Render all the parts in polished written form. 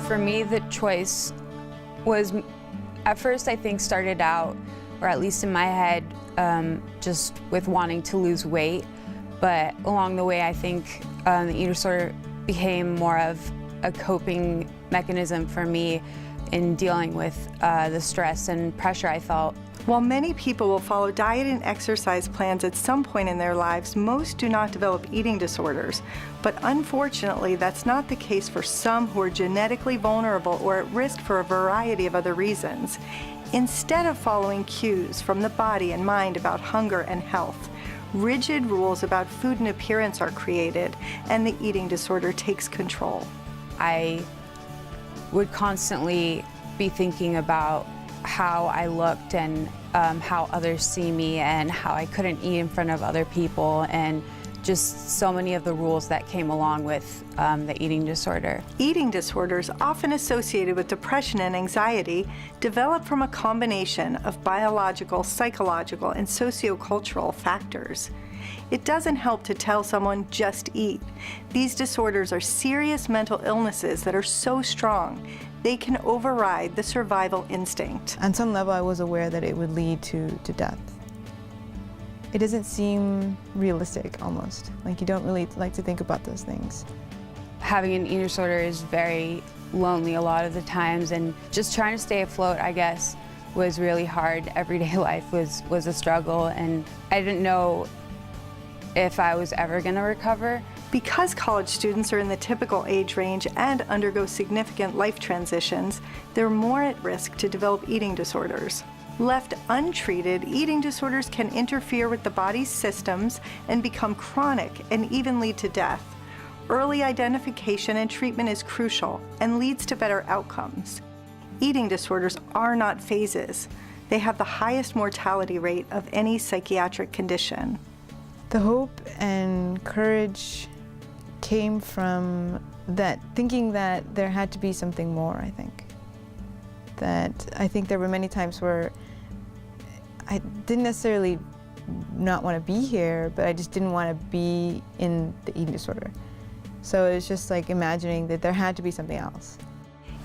For me, the choice was, at first I think started out, or at least in my head, just with wanting to lose weight. But along the way, I think the eating disorder became more of a coping mechanism for me in dealing with the stress and pressure I felt. While many people will follow diet and exercise plans at some point in their lives, most do not develop eating disorders. But unfortunately, that's not the case for some who are genetically vulnerable or at risk for a variety of other reasons. Instead of following cues from the body and mind about hunger and health, rigid rules about food and appearance are created, and the eating disorder takes control. I would constantly be thinking about how I looked and how others see me and how I couldn't eat in front of other people, and just so many of the rules that came along with the eating disorder. Eating disorders, often associated with depression and anxiety, develop from a combination of biological, psychological, and sociocultural factors. It doesn't help to tell someone, just eat. These disorders are serious mental illnesses that are so strong, they can override the survival instinct. On some level, I was aware that it would lead to death. It doesn't seem realistic, almost. Like, you don't really like to think about those things. Having an eating disorder is very lonely a lot of the times, and just trying to stay afloat, I guess, was really hard. Everyday life was a struggle, and I didn't know if I was ever going to recover. Because college students are in the typical age range and undergo significant life transitions, they're more at risk to develop eating disorders. Left untreated, eating disorders can interfere with the body's systems and become chronic and even lead to death. Early identification and treatment is crucial and leads to better outcomes. Eating disorders are not phases. They have the highest mortality rate of any psychiatric condition. The hope and courage came from that, thinking that there had to be something more, I think. That I think there were many times where I didn't necessarily not want to be here, but I just didn't want to be in the eating disorder. So it's just like imagining that there had to be something else.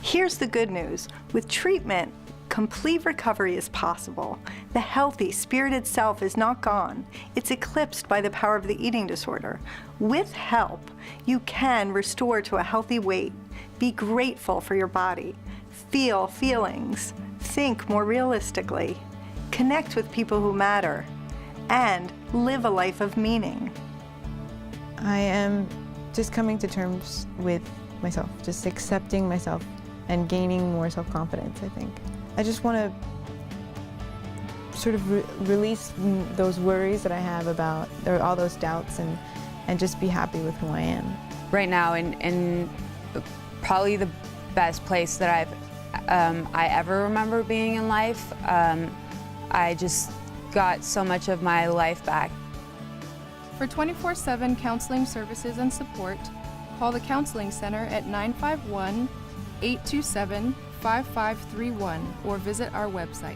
Here's the good news. With treatment, complete recovery is possible. The healthy, spirited self is not gone. It's eclipsed by the power of the eating disorder. With help, you can restore to a healthy weight, be grateful for your body, feel feelings, think more realistically, connect with people who matter, and live a life of meaning. I am just coming to terms with myself, just accepting myself and gaining more self-confidence, I think. I just want to sort of release those worries that I have about, or all those doubts, and just be happy with who I am. Right now, in probably the best place that I ever remember being in life. I just got so much of my life back. For 24/7 counseling services and support, call the Counseling Center at 951-827-5531 or visit our website.